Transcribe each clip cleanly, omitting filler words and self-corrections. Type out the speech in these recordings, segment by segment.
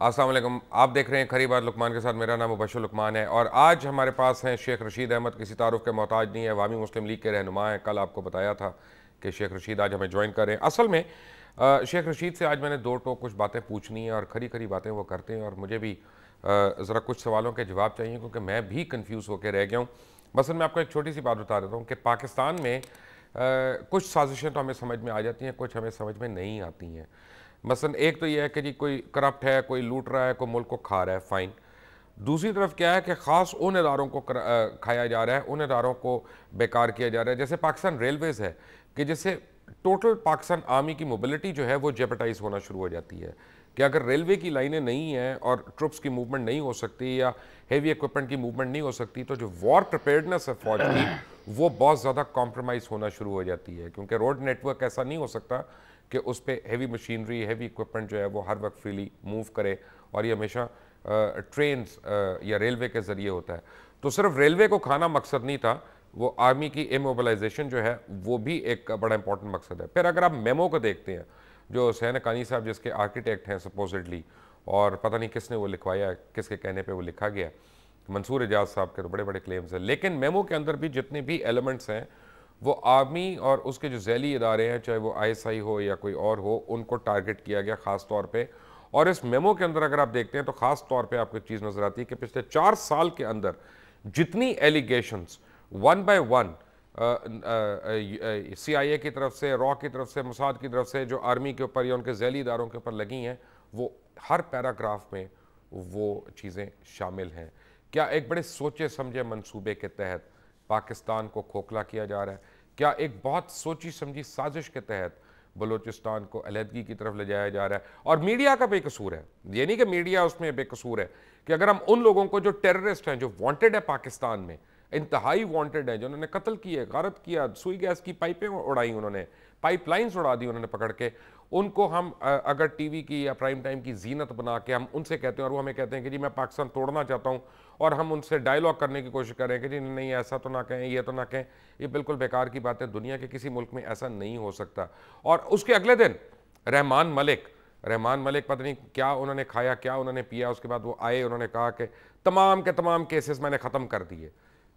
السلام علیکم، آپ دیکھ رہے ہیں کھری بات لقمان کے ساتھ. میرا نام مبشر لقمان ہے اور آج ہمارے پاس ہیں شیخ رشید احمد. کسی تعارف کے محتاج نہیں ہے، عوامی مسلم لیگ کے رہنما ہیں. کل آپ کو بتایا تھا کہ شیخ رشید آج ہمیں جوائن کر رہے ہیں. اصل میں شیخ رشید سے آج میں نے دو کچھ باتیں پوچھنی ہیں اور کھری باتیں وہ کرتے ہیں اور مجھے بھی ذرا کچھ سوالوں کے جواب چاہیے کیونکہ میں بھی کنفیوز ہو کے رہ گیا ہوں. مثلا میں آپ کو ایک چھوٹی سی بات بتا دیتا ہوں کہ پاکستان میں کچھ سازشیں تو ہمیں سمجھ میں آ جاتی ہیں، کچھ ہمیں سمجھ میں نہیں آتی ہیں. مثلا ایک تو یہ ہے کہ جی کوئی کرپٹ ہے، کوئی لوٹ رہا ہے، کوئی ملک کو کھا رہا ہے، فائن. دوسری طرف کیا ہے کہ خاص ان اداروں کو کھایا جا رہا ہے، ان اداروں کو بیکار کیا جا رہا ہے. جیسے پاکستان ریلویز ہے کہ جس سے ٹوٹل پاکستان آرمی کی موبلٹی جو ہے وہ جیپٹائز ہونا شروع ہو جاتی ہے کہ اگر ریلوے کی لائنیں نہیں ہیں اور ٹروپس کی موومنٹ نہیں ہو سکتی یا ہیوی ایکوپمنٹ کی موومنٹ نہیں ہو سکتی تو جو وار پریپیئرڈنس ہے فوج کی وہ بہت زیادہ کمپرومائز ہونا شروع ہو جاتی ہے، کیونکہ روڈ نیٹ ورک ایسا نہیں ہو سکتا کہ اس پہ ہیوی مشینری، ہیوی ایکوپمنٹ جو ہے وہ ہر وقت فریلی موو کرے، اور یہ ہمیشہ ٹرینز یا ریلوے کے ذریعے ہوتا ہے. تو صرف ریلوے کو کھانا مقصد نہیں تھا، وہ آرمی کی ایموبلائزیشن جو ہے وہ بھی ایک بڑا امپورٹنٹ مقصد ہے. پھر اگر آپ میمو کو دیکھتے ہیں جو حسین حقانی صاحب جس کے آرکیٹیکٹ ہیں سپوزڈلی، اور پتہ نہیں کس نے وہ لکھوایا ہے، کس کے کہنے پہ وہ لکھا گیا، منصور اعجاز صاحب کے تو بڑے کلیمز ہیں، لیکن میمو کے اندر بھی جتنے بھی ایلیمنٹس ہیں وہ آرمی اور اس کے جو ذیلی ادارے ہیں، چاہے وہ آئی ایس آئی ہو یا کوئی اور ہو، ان کو ٹارگٹ کیا گیا خاص طور پہ. اور اس میمو کے اندر اگر آپ دیکھتے ہیں تو خاص طور پہ آپ کو ایک چیز نظر آتی ہے کہ پچھلے 4 سال کے اندر جتنی ایلیگیشنز ون بائی ون سی آئی اے کی طرف سے، را کی طرف سے، موساد کی طرف سے جو آرمی کے اوپر یا ان کے ذیلی اداروں کے اوپر لگی ہیں، وہ ہر پیراگراف میں وہ چیزیں شامل ہیں. کیا ایک بڑے سوچے سمجھے منصوبے کے تحت پاکستان کو کھوکھلا کیا جا رہا ہے؟ کیا ایک بہت سوچی سمجھی سازش کے تحت بلوچستان کو علیحدگی کی طرف لے جایا جا رہا ہے؟ اور میڈیا کا بے قصور ہے، یہ نہیں کہ میڈیا اس میں بے قصور ہے، کہ اگر ہم ان لوگوں کو جو ٹیررسٹ ہیں، جو وانٹڈ ہے پاکستان میں، انتہائی وانٹڈ ہیں، جو انہوں نے قتل کیے، غارت کیا، سوئی گیس کی پائپیں اڑائی، انہوں نے پائپ لائنز اڑا دی انہوں نے پکڑ کے، ان کو ہم اگر ٹی وی کی یا پرائم ٹائم کی زینت بنا کے ہم ان سے کہتے ہیں اور وہ ہمیں کہتے ہیں کہ جی میں پاکستان توڑنا چاہتا ہوں، اور ہم ان سے ڈائیلاگ کرنے کی کوشش کر رہے ہیں کہ جی نہیں ایسا تو نہ کہیں، یہ تو نہ کہیں. یہ بالکل بیکار کی بات ہے، دنیا کے کسی ملک میں ایسا نہیں ہو سکتا. اور اس کے اگلے دن رحمان ملک پتہ نہیں کیا انہوں نے کھایا، کیا انہوں نے پیا، اس کے بعد وہ آئے، انہوں نے کہا کہ تمام کے تمام کیسز میں نے ختم کر دیے.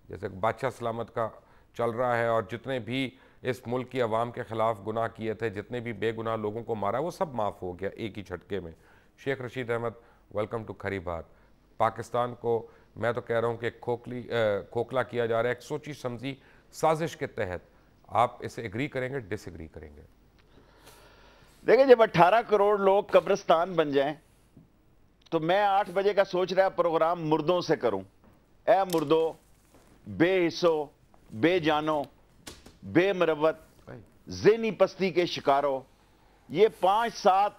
جیسے بادشاہ سلامت کا چل رہا ہے، اور جتنے بھی اس ملک کی عوام کے خلاف گناہ کیے تھے، جتنے بھی بے گناہ لوگوں کو مارا، وہ سب معاف ہو گیا ایک ہی جھٹکے میں. شیخ رشید احمد، ویلکم ٹو کھری بات. پاکستان کو میں تو کہہ رہا ہوں کہ کھوکھلا کیا جا رہا ہے ایک سوچی سمجھی سازش کے تحت. آپ اسے ایگری کریں گے، ڈس ایگری کریں گے؟ دیکھیں، جب 18 کروڑ لوگ قبرستان بن جائیں تو میں 8 بجے کا سوچ رہا پروگرام مردوں سے کروں. اے مردوں، بے حصوں، بے جانوں، بے مروت، ذہنی پستی کے شکاروں، یہ 5-7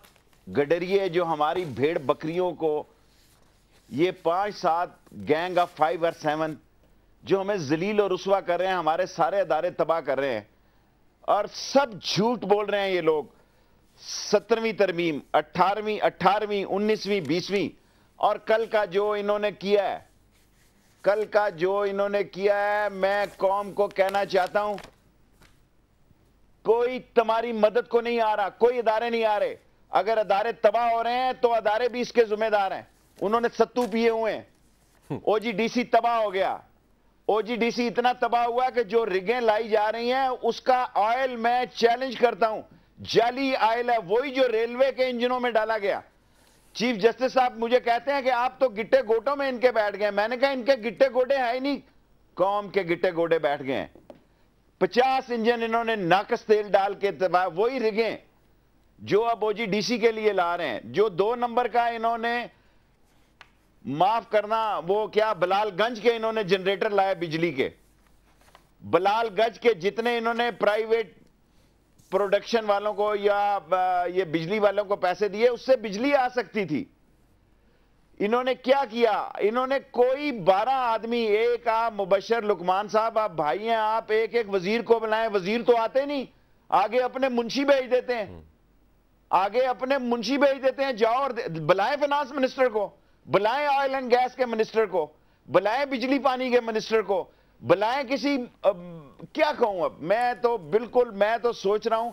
گڈریے جو ہماری بھیڑ بکریوں کو، یہ 5-7 گینگ آف 5 اور 7 جو ہمیں ذلیل اور رسوا کر رہے ہیں، ہمارے سارے ادارے تباہ کر رہے ہیں، اور سب جھوٹ بول رہے ہیں یہ لوگ. 17ویں ترمیم، 18ویں، 19ویں، 20ویں، اور کل کا جو انہوں نے کیا ہے، میں قوم کو کہنا چاہتا ہوں، کوئی تمہاری مدد کو نہیں آ رہا، کوئی ادارے نہیں آ رہے. اگر ادارے تباہ ہو رہے ہیں تو ادارے بھی اس کے ذمہ دار ہیں. انہوں نے ستو پیے ہوئے ہیں. او جی ڈی سی تباہ ہو گیا. او جی ڈی سی اتنا تباہ ہوا کہ جو رگیں لائی جا رہی ہیں اس کا آئل میں چیلنج کرتا ہوں، جعلی آئل ہے، وہی جو ریلوے کے انجنوں میں ڈالا گیا. چیف جسٹس صاحب مجھے کہتے ہیں کہ آپ تو گٹے گوٹوں میں ان کے بیٹھ گئے. میں نے کہا ان کے گٹے گوٹے ہیں ہی نہیں، قوم کے گٹے گوٹے بیٹھ گئے ہیں. 50 انجن انہوں نے ناقص تیل ڈال کے تباہ، وہی رگیں جو اب او جی ڈی سی کے لیے لا رہے ہیں. جو 2 نمبر کا انہوں نے معاف کرنا، وہ کیا بلال گنج کے انہوں نے جنریٹر لائے بجلی کے، بلال گنج کے جتنے انہوں نے پرائیویٹ پروڈکشن والوں کو یا یہ بجلی والوں کو پیسے دیے، اس سے بجلی آ سکتی تھی. انہوں نے کیا کیا؟ انہوں نے کوئی 12 آدمی، ایک آپ مبشر لقمان صاحب، آپ بھائی ہیں، آپ ایک وزیر کو بلائیں. وزیر تو آتے نہیں، آگے اپنے منشی بھیج دیتے ہیں. جاؤ اور بلائیں فنانس منسٹر کو، بلائیں آئل اینڈ گیس کے منسٹر کو، بلائیں بجلی پانی کے منسٹر کو، بلائیں کسی کیا کہوں. اب میں تو سوچ رہا ہوں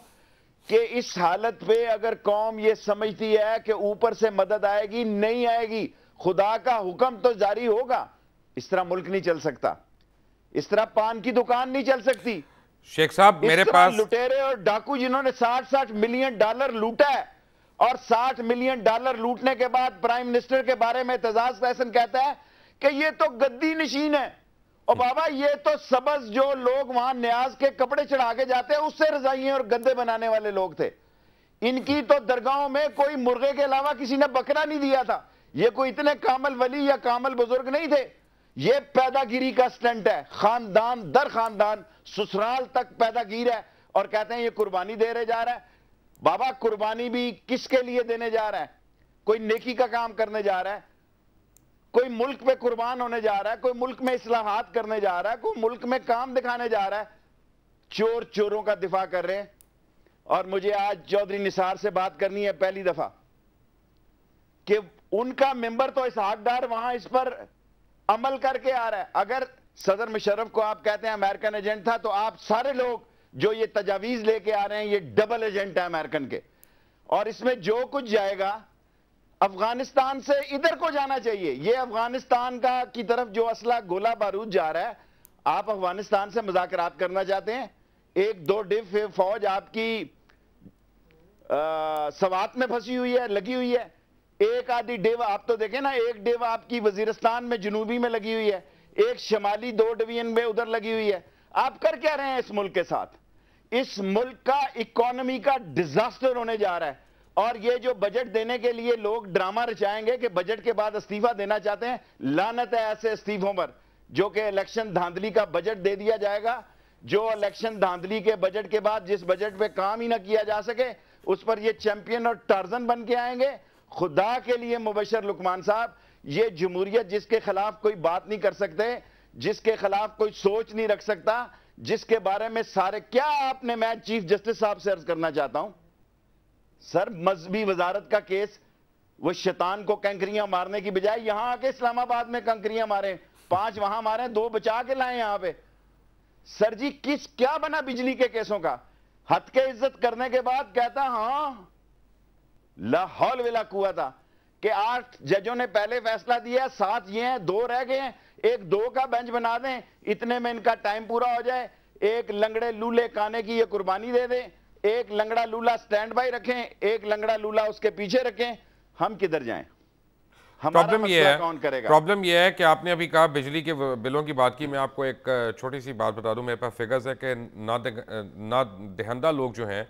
کہ اس حالت پہ اگر قوم یہ سمجھتی ہے کہ اوپر سے مدد آئے گی، نہیں آئے گی، خدا کا حکم تو جاری ہوگا. اس طرح ملک نہیں چل سکتا، اس طرح پان کی دکان نہیں چل سکتی. شیخ صاحب میرے پاس لٹیرے اور ڈاکو جنہوں نے $60 ملین لوٹا ہے، اور $60 ملین لوٹنے کے بعد پرائم منسٹر کے بارے میں اعتزاز احسن کہتا ہے کہ یہ تو گدی نشین ہے. اور بابا یہ تو سبز جو لوگ وہاں نیاز کے کپڑے چڑھا کے جاتے ہیں اس سے رضائیں اور گدے بنانے والے لوگ تھے. ان کی تو درگاہوں میں کوئی مرغے کے علاوہ کسی نے بکرا نہیں دیا تھا. یہ کوئی اتنے کامل ولی یا کامل بزرگ نہیں تھے. یہ پیدا گیری کا سٹنٹ ہے، خاندان در خاندان سسرال تک پیدا گیر ہے. اور کہتے ہیں یہ قربانی دے رہے جا رہا ہے. بابا قربانی بھی کس کے لیے دینے جا رہا ہے؟ کوئی نیکی کا کام کرنے جا رہا ہے، کوئی ملک پہ قربان ہونے جا رہا ہے، کوئی ملک میں اصلاحات کرنے جا رہا ہے، کوئی ملک میں کام دکھانے جا رہا ہے. چور چوروں کا دفاع کر رہے ہیں. اور مجھے آج چودھری نثار سے بات کرنی ہے پہلی دفعہ کہ ان کا ممبر تو اسحاق ڈار وہاں اس پر عمل کر کے آ رہا ہے. اگر صدر مشرف کو آپ کہتے ہیں امریکن ایجنٹ تھا، تو آپ سارے لوگ جو یہ تجاویز لے کے آ رہے ہیں یہ ڈبل ایجنٹ ہیں امریکن کے. اور اس میں جو کچھ جائے گا افغانستان سے ادھر کو جانا چاہیے. یہ افغانستان کا کی طرف جو اسلحہ گولہ بارود جا رہا ہے، آپ افغانستان سے مذاکرات کرنا چاہتے ہیں. 1-2 فوج آپ کی سوات میں پھنسی ہوئی ہے، لگی ہوئی ہے. ایک آدھی ڈیو آپ تو دیکھیں نا، ایک ڈیو آپ کی وزیرستان میں جنوبی میں لگی ہوئی ہے، ایک شمالی 2 ڈویژن میں ادھر لگی ہوئی ہے. آپ کر کیا رہے ہیں اس ملک کے ساتھ؟ اس ملک کا اکانومی کا ڈیزاسٹر ہونے جا رہا ہے. اور یہ جو بجٹ دینے کے لیے لوگ ڈرامہ رچائیں گے کہ بجٹ کے بعد استعفیٰ دینا چاہتے ہیں، لعنت ہے ایسے استعفوں پر. جو کہ الیکشن دھاندلی کا بجٹ دے دیا جائے گا، جو الیکشن دھاندلی کے بجٹ کے بعد جس بجٹ پہ کام ہی نہ کیا جا سکے اس پر یہ چیمپئن اور ٹارزن بن کے آئیں گے. خدا کے لیے مبشر لقمان صاحب، یہ جمہوریت جس کے خلاف کوئی بات نہیں کر سکتے، جس کے خلاف کوئی سوچ نہیں رکھ سکتا، جس کے بارے میں سارے کیا آپ نے، میں چیف جسٹس صاحب سے عرض کرنا چاہتا ہوں سر، مذہبی وزارت کا کیس، وہ شیطان کو کنکریاں مارنے کی بجائے یہاں آ کے اسلام آباد میں کنکریاں ماریں، 5 وہاں ماریں، 2 بچا کے لائیں یہاں پہ. سر جی کیا بنا بجلی کے کیسوں کا؟ حد کے عزت کرنے کے بعد کہتا ہاں لا حول ولا قوت کہ 8 ججوں نے پہلے فیصلہ دیا، 7 یہ ہیں، 2 رہ گئے ہیں، 1-2 کا بینچ بنا دیں، اتنے میں ان کا ٹائم پورا ہو جائے. ایک لنگڑے لولے کانے کی یہ قربانی دے دیں، ایک لنگڑا لولا سٹینڈ بائی رکھیں، ایک لنگڑا لولا اس کے پیچھے رکھیں. ہم کدھر جائیں؟ پرابلم یہ ہے کہ آپ نے ابھی کہا بجلی کے بلوں کی بات کی. میں آپ کو ایک چھوٹی سی بات بتا دوں، میرے پاس فگرز ہے کہ نادہندہ لوگ جو ہیں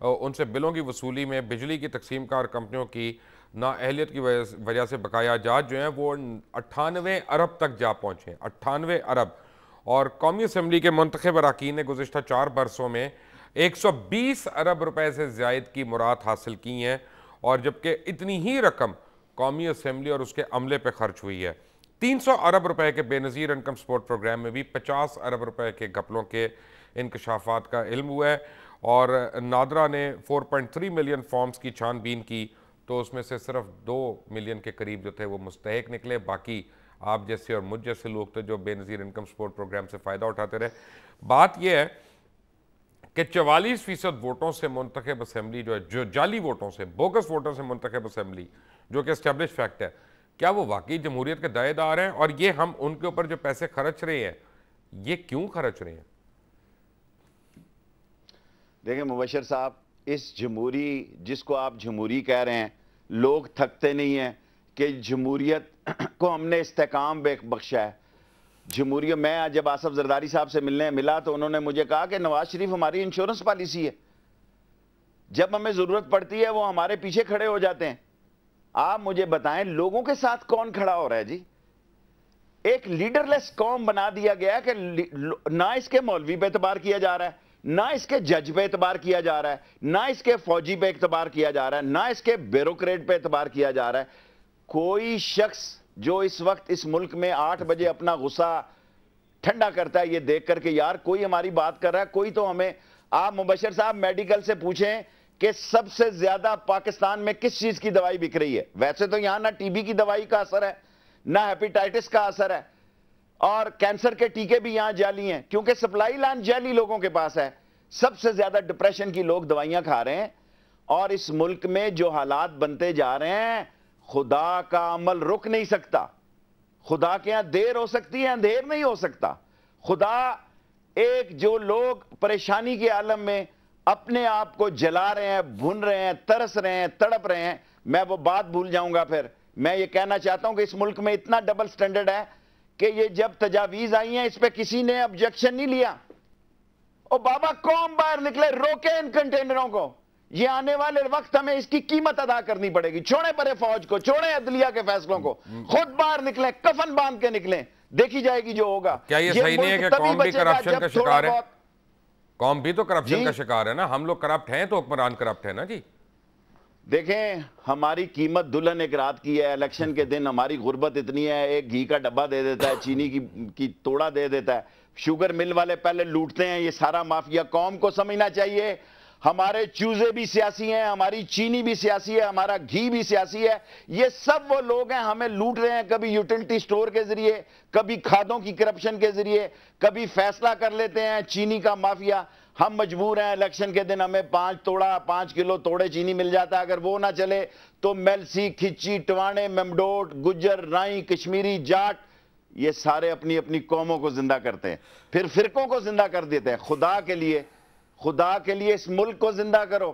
ان سے بلوں کی وصولی میں بجلی کی تقسیم کار کمپنیوں کی نااہلیت کی وجہ سے بقایا جات جو ہیں وہ 98 ارب تک جا پہنچے ہیں. 98 ارب. اور قومی اسمبلی کے منتخب اراکین نے گزشتہ 4 برسوں میں 120 ارب روپے سے زائد کی مراد حاصل کی ہیں. اور جبکہ اتنی ہی رقم قومی اسمبلی اور اس کے عملے پہ خرچ ہوئی ہے. 300 ارب روپے کے بے نظیر انکم سپورٹ پروگرام میں بھی 50 ارب روپے کے گھپلوں کے انکشافات کا علم ہوا ہے. اور نادرا نے 4.3 ملین فارمز کی چھان بین کی تو اس میں سے صرف 2 ملین کے قریب جو تھے وہ مستحق نکلے. باقی آپ جیسے اور مجھ جیسے لوگ تھے جو بے نظیر انکم سپورٹ پروگرام سے فائدہ اٹھاتے رہے. بات یہ ہے کہ 44% ووٹوں سے منتخب اسمبلی جو ہے، جو جعلی ووٹوں سے، بوگس ووٹوں سے منتخب اسمبلی جو کہ اسٹیبلش فیکٹ ہے، کیا وہ واقعی جمہوریت کے دائیں دار ہیں؟ اور یہ ہم ان کے اوپر جو پیسے خرچ رہے ہیں یہ کیوں خرچ رہے ہیں؟ دیکھیں مبشر صاحب، اس جمہوری جس کو آپ جمہوری کہہ رہے ہیں، لوگ تھکتے نہیں ہیں کہ جمہوریت کو ہم نے استحکام بخشا ہے. جمہوریت، میں جب آصف زرداری صاحب سے ملا تو انہوں نے مجھے کہا کہ نواز شریف ہماری انشورنس پالیسی ہے، جب ہمیں ضرورت پڑتی ہے وہ ہمارے پیچھے کھڑے ہو جاتے ہیں. آپ مجھے بتائیں لوگوں کے ساتھ کون کھڑا ہو رہا ہے جی؟ ایک لیڈر لیس قوم بنا دیا گیا کہ نہ اس کے مولوی پہ اعتبار کیا جا رہا ہے، نہ اس کے جج پہ اعتبار کیا جا رہا ہے، نہ اس کے فوجی پہ اعتبار کیا جا رہا ہے، نہ اس کے بیوروکریٹ پہ اعتبار کیا جا رہا ہے. کوئی شخص جو اس وقت اس ملک میں 8 بجے اپنا غصہ ٹھنڈا کرتا ہے یہ دیکھ کر کہ یار کوئی ہماری بات کر رہا ہے، کوئی تو ہمیں. آپ مبشر صاحب میڈیکل سے پوچھیں کہ سب سے زیادہ پاکستان میں کس چیز کی دوائی بک رہی ہے؟ ویسے تو یہاں نہ ٹی بی کی دوائی کا اثر ہے، نہ ہیپیٹائٹس کا اثر ہے، اور کینسر کے ٹیکے بھی یہاں جعلی ہیں کیونکہ سپلائی لائن جعلی لوگوں کے پاس ہے. سب سے زیادہ ڈپریشن کی لوگ دوائیاں کھا رہے ہیں. اور اس ملک میں جو حالات بنتے جا رہے ہیں, خدا کا عمل رک نہیں سکتا. خدا کے ہاں دیر ہو سکتی ہے, اندھیر نہیں ہو سکتا. خدا ایک جو لوگ پریشانی کے عالم میں اپنے آپ کو جلا رہے ہیں, بھن رہے ہیں, ترس رہے ہیں, تڑپ رہے ہیں, میں وہ بات بھول جاؤں گا. پھر میں یہ کہنا چاہتا ہوں کہ اس ملک میں اتنا ڈبل سٹینڈرڈ ہے کہ یہ جب تجاویز آئی ہیں اس پہ کسی نے آبجیکشن نہیں لیا. او بابا, قوم باہر نکلے, روکے ان کنٹینروں کو. یہ آنے والے وقت ہمیں اس کی قیمت ادا کرنی پڑے گی. چھوڑیں پرے فوج کو, چھوڑیں عدلیہ کے فیصلوں کو, خود باہر نکلیں, کفن باندھ کے نکلیں, دیکھی جائے گی جو ہوگا. کیا یہ صحیح نہیں ہے کہ قوم بھی کرپشن کا شکار ہے؟ قوم بھی تو کرپشن کا شکار ہے نا. ہم لوگ کرپٹ ہیں تو حکمران کرپٹ ہے نا جی. دیکھیں, ہماری قیمت دلہن ایک رات کی ہے. الیکشن کے دن ہماری غربت اتنی ہے, ایک گھی کا ڈبہ دے دیتا ہے, چینی کی توڑا دے دیتا ہے. شوگر مل والے پہلے لوٹتے ہیں, یہ سارا مافیا. قوم کو سمجھنا چاہیے ہمارے چوزے بھی سیاسی ہیں, ہماری چینی بھی سیاسی ہے, ہمارا گھی بھی سیاسی ہے. یہ سب وہ لوگ ہیں ہمیں لوٹ رہے ہیں, کبھی یوٹیلٹی سٹور کے ذریعے, کبھی کھادوں کی کرپشن کے ذریعے, کبھی فیصلہ کر لیتے ہیں چینی کا مافیا. ہم مجبور ہیں الیکشن کے دن ہمیں 5 کلو توڑے چینی مل جاتا ہے. اگر وہ نہ چلے تو میلسی, کھچی, ٹوانے, ممڈوٹ, گجر, رائیں, کشمیری, جاٹ, یہ سارے اپنی اپنی قوموں کو زندہ کرتے ہیں, پھر فرقوں کو زندہ کر دیتے ہیں. خدا کے لیے اس ملک کو زندہ کرو.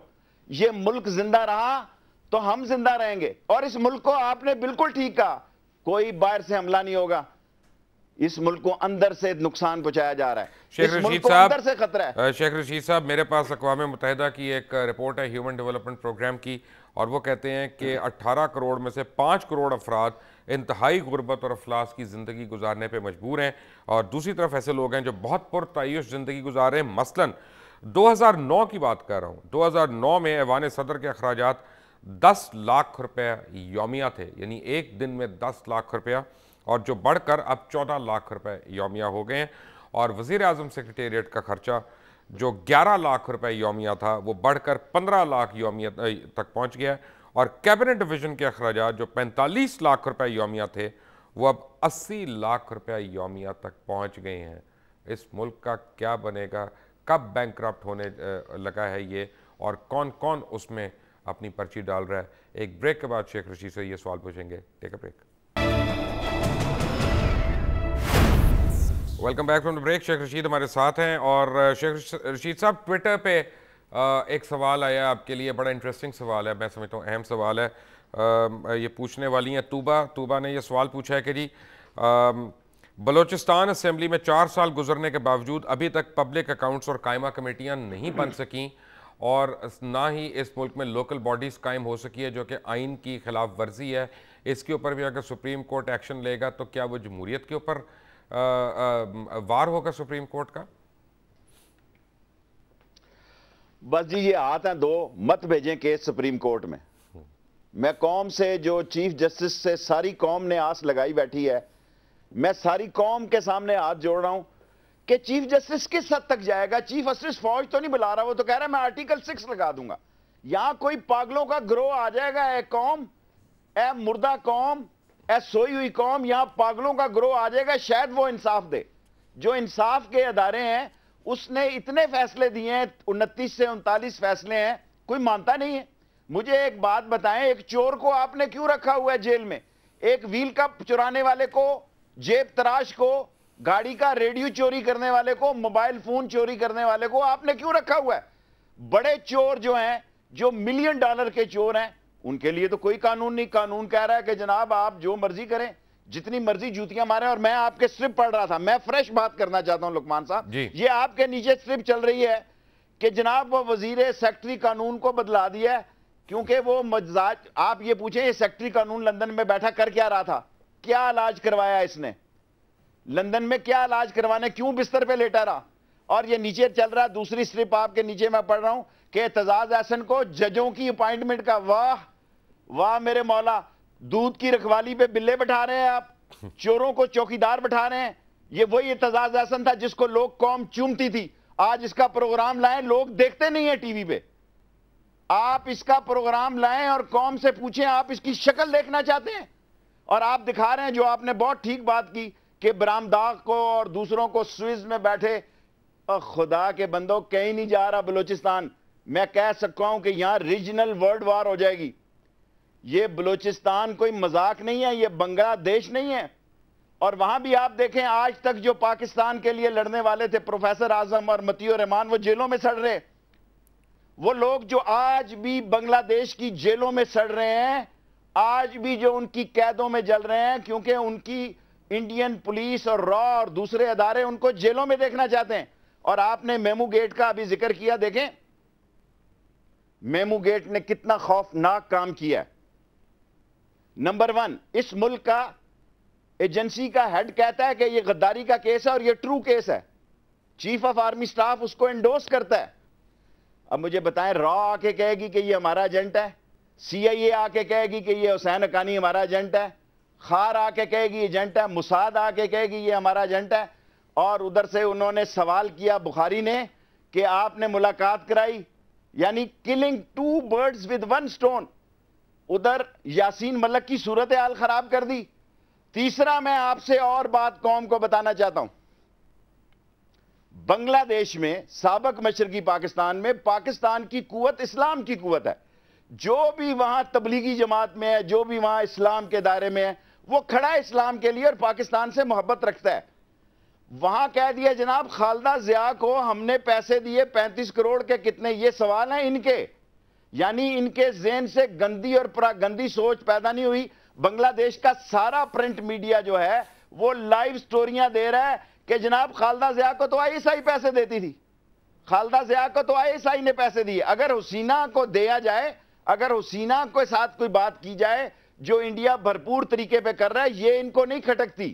یہ ملک زندہ رہا تو ہم زندہ رہیں گے. اور اس ملک کو آپ نے بالکل ٹھیک کہا, کوئی باہر سے حملہ نہیں ہوگا. اس ملک کو اندر سے نقصان پہنچایا جا رہا ہے, اس ملک کو اندر سے خطرہ ہے. شیخ رشید صاحب, میرے پاس اقوام متحدہ کی ایک رپورٹ ہے ہیومن ڈیولپمنٹ پروگرام کی, اور وہ کہتے ہیں کہ 18 کروڑ میں سے 5 کروڑ افراد انتہائی غربت اور افلاس کی زندگی گزارنے پہ مجبور ہیں, اور دوسری طرف ایسے لوگ ہیں جو بہت پرتعیش زندگی گزار رہے ہیں. مثلاً 2009 کی بات کر رہا ہوں, 2009 میں ایوان صدر کے اخراجات 10 لاکھ روپے یومیہ تھے, یعنی ایک دن میں 10 لاکھ روپیہ, اور جو بڑھ کر اب 14 لاکھ روپے یومیہ ہو گئے ہیں. اور وزیر اعظم سیکریٹریٹ کا خرچہ جو 11 لاکھ روپے یومیہ تھا وہ بڑھ کر 15 لاکھ یومیہ تک پہنچ گیا ہے, اور کیبنٹ ڈویژن کے اخراجات جو 45 لاکھ روپے یومیہ تھے وہ اب 80 لاکھ روپے یومیہ تک پہنچ گئے ہیں. اس ملک کا کیا بنے گا؟ کب بینک کرپٹ ہونے لگا ہے یہ, اور کون کون اس میں اپنی پرچی ڈال رہا ہے؟ ایک بریک کے بعد شیخ رشید سے یہ سوال پوچھیں گے. Take a break. Welcome back from the break. Sheikh Rashid ہمارے ساتھ ہیں, اور شیخ رشید صاحب, ٹویٹر پہ ایک سوال آیا آپ کے لیے, بڑا انٹرسٹنگ سوال ہے, میں سمجھتا ہوں اہم سوال ہے. یہ پوچھنے والی ہیں توبہ نے یہ سوال پوچھا ہے کہ جی بلوچستان اسمبلی میں 4 سال گزرنے کے باوجود ابھی تک پبلک اکاؤنٹس اور قائمہ کمیٹیاں نہیں بن سکیں, اور نہ ہی اس ملک میں لوکل باڈیز قائم ہو سکی ہے, جو کہ آئین کی خلاف ورزی ہے. اس کے اوپر بھی اگر سپریم کورٹ ایکشن لے گا تو کیا وہ جمہوریت کے اوپر وار ہوگا سپریم کورٹ کا؟ بس جی, یہ ہاتھ ہیں دو, مت بھیجیں کیس سپریم کورٹ میں. میں قوم سے, جو چیف جسٹس سے ساری قوم نے آس لگائی بیٹھی ہے, میں ساری قوم کے سامنے ہاتھ جوڑ رہا ہوں کہ چیف جسٹس کس حد تک جائے گا. چیف جسٹس فوج تو نہیں بلا رہا, وہ تو کہہ رہا ہے میں آرٹیکل 6 لگا دوں گا. یہاں کوئی پاگلوں کا گروہ آ جائے گا. اے قوم, اے مردہ قوم, اے سوئی ہوئی قوم, یہاں پاگلوں کا گروہ آ جائے گا. شاید وہ انصاف دے. جو انصاف کے ادارے ہیں اس نے اتنے فیصلے دیے ہیں, 29 سے 39 فیصلے ہیں, کوئی مانتا نہیں ہے. مجھے ایک بات بتائیں, ایک چور کو آپ نے کیوں رکھا ہوا ہے جیل میں؟ ایک ویل کپ چرانے والے کو, جیب تراش کو, گاڑی کا ریڈیو چوری کرنے والے کو, موبائل فون چوری کرنے والے کو آپ نے کیوں رکھا ہوا ہے؟ بڑے چور جو ہیں, جو $1 ملین کے چور ہیں, ان کے لیے تو کوئی قانون نہیں. قانون کہہ رہا ہے کہ جناب آپ جو مرضی کریں, جتنی مرضی جوتیاں ماریں. اور میں آپ کے سٹرپ پڑھ رہا تھا, میں فریش بات کرنا چاہتا ہوں لقمان صاحب, یہ آپ کے نیچے سٹرپ چل رہی ہے کہ جناب وہ وزیر سیکٹری قانون کو بدلا دیا ہے, کیونکہ وہ مجزاج. آپ یہ پوچھیں یہ سیکٹری قانون لندن میں بیٹھا کر کیا رہا تھا؟ کیا علاج کروایا اس نے لندن میں؟ کیا علاج کروانے, کیوں بستر پہ لیٹا رہا؟ اور یہ نیچے چل رہا, دوسری سٹرپ آپ کے نیچے میں پڑھ رہا ہوں کہ اعتزاز احسن کو ججوں کی اپائنٹمنٹ کا. واہ واہ میرے مولا, دودھ کی رکھوالی پہ بلے بٹھا رہے ہیں آپ, چوروں کو چوکیدار بٹھا رہے ہیں. یہ وہی اعتزاز احسن تھا جس کو لوگ قوم چومتی تھی. آج اس کا پروگرام لائیں, لوگ دیکھتے نہیں ہیں ٹی وی پہ. آپ اس کا پروگرام لائیں اور قوم سے پوچھیں آپ اس کی شکل دیکھنا چاہتے ہیں؟ اور آپ دکھا رہے ہیں, جو آپ نے بہت ٹھیک بات کی کہ برامداغ کو اور دوسروں کو سوئز میں بیٹھے اور خدا کے بندوں کہیں نہیں جا رہا بلوچستان. میں کہہ سکتا ہوں کہ یہاں ریجنل ورلڈ وار ہو جائے گی. یہ بلوچستان کوئی مذاق نہیں ہے, یہ بنگلہ دیش نہیں ہے. اور وہاں بھی آپ دیکھیں آج تک جو پاکستان کے لیے لڑنے والے تھے, پروفیسر اعظم اور متیع الرحمان, وہ جیلوں میں سڑ رہے. وہ لوگ جو آج بھی بنگلہ دیش کی جیلوں میں سڑ رہے ہیں, آج بھی جو ان کی قیدوں میں جل رہے ہیں, کیونکہ ان کی انڈین پولیس اور را اور دوسرے ادارے ان کو جیلوں میں دیکھنا چاہتے ہیں. اور آپ نے میمو گیٹ کا ابھی ذکر کیا, دیکھیں میمو گیٹ نے کتنا خوفناک کام کیا. نمبر 1, اس ملک کا ایجنسی کا ہیڈ کہتا ہے کہ یہ غداری کا کیس ہے اور یہ ٹرو کیس ہے. چیف آف آرمی سٹاف اس کو انڈورس کرتا ہے. اب مجھے بتائیں, را آ کے کہے گی کہ یہ ہمارا ایجنٹ ہے, سی آئی اے آ کے کہے گی کہ یہ حسین حقانی ہمارا ایجنٹ ہے, خار آ کے کہے گی ایجنٹ ہے, موساد آ کے کہے گی یہ ہمارا ایجنٹ ہے. اور ادھر سے انہوں نے سوال کیا بخاری نے کہ آپ نے ملاقات کرائی, یعنی کلنگ 2 birds with 1 stone. ادھر یاسین ملک کی صورتحال خراب کر دی. تیسرا, میں آپ سے اور بات قوم کو بتانا چاہتا ہوں. بنگلہ دیش میں, سابق مشرقی پاکستان میں, پاکستان کی قوت اسلام کی قوت ہے. جو بھی وہاں تبلیغی جماعت میں ہے, جو بھی وہاں اسلام کے دائرے میں ہے, وہ کھڑا ہے اسلام کے لیے اور پاکستان سے محبت رکھتا ہے. وہاں کہہ دیا جناب خالدہ ضیاء کو ہم نے پیسے دیے 35 کروڑ کے, کتنے, یہ سوال ہیں ان کے. یعنی ان کے ذہن سے گندی اور گندی سوچ پیدا نہیں ہوئی. بنگلہ دیش کا سارا پرنٹ میڈیا جو ہے وہ لائیو سٹوریاں دے رہا ہے کہ جناب خالدہ ضیاء کو تو آئی ایس آئی پیسے دیتی تھی, خالدہ ضیاء کو تو آئی ایس آئی نے پیسے دیے. اگر حسینہ کو دیا جائے, اگر حسینہ کے ساتھ کوئی بات کی جائے جو انڈیا بھرپور طریقے پہ کر رہا ہے, یہ ان کو نہیں کھٹکتی.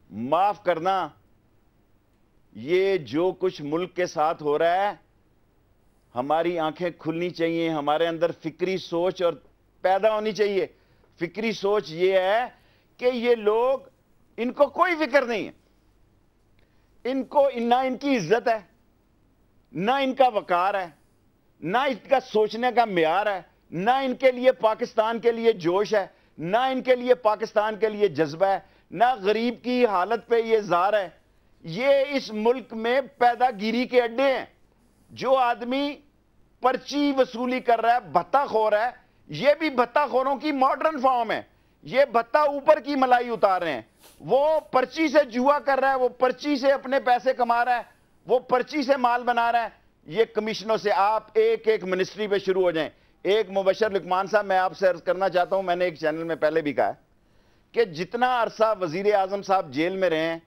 معاف کرنا, یہ جو کچھ ملک کے ساتھ ہو رہا ہے, ہماری آنکھیں کھلنی چاہیے, ہمارے اندر فکری سوچ اور پیدا ہونی چاہیے. فکری سوچ یہ ہے کہ یہ لوگ, ان کو کوئی فکر نہیں ہے, ان کو نہ ان کی عزت ہے, نہ ان کا وقار ہے, نہ ان کا سوچنے کا معیار ہے, نہ ان کے لیے پاکستان کے لیے جوش ہے, نہ ان کے لیے پاکستان کے لیے جذبہ ہے, نہ غریب کی حالت پہ یہ زار ہے. یہ اس ملک میں پیدا گیری کے اڈے ہیں. جو آدمی پرچی وصولی کر رہا ہے, بھتہ خور ہے, یہ بھی بھتہ خوروں کی ماڈرن فارم ہے. یہ بھتہ اوپر کی ملائی اتار رہے ہیں. وہ پرچی سے جوا کر رہا ہے, وہ پرچی سے اپنے پیسے کما رہا ہے, وہ پرچی سے مال بنا رہا ہے. یہ کمیشنوں سے آپ ایک ایک منسٹری پہ شروع ہو جائیں. ایک مبشر لقمان صاحب, میں آپ سے عرض کرنا چاہتا ہوں, میں نے ایک چینل میں پہلے بھی کہا کہ جتنا عرصہ وزیر اعظم صاحب جیل میں رہے ہیں,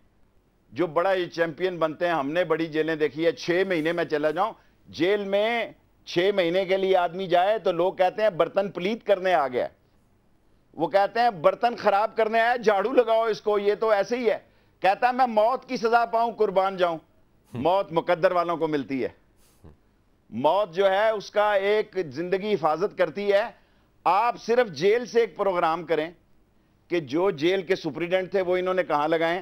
جو بڑا یہ چیمپئن بنتے ہیں, ہم نے بڑی جیلیں دیکھی ہے. 6 مہینے میں چلا جاؤں جیل میں, 6 مہینے کے لیے آدمی جائے تو لوگ کہتے ہیں برتن پلیت کرنے آ گیا. وہ کہتے ہیں برتن خراب کرنے آیا, جھاڑو لگاؤ اس کو, یہ تو ایسے ہی ہے. کہتا ہے میں موت کی سزا پاؤں قربان جاؤں. موت مقدر والوں کو ملتی ہے. موت جو ہے اس کا ایک زندگی حفاظت کرتی ہے. آپ صرف جیل سے ایک پروگرام کریں کہ جو جیل کے سپریڈنٹ تھے وہ انہوں نے کہاں لگائیں,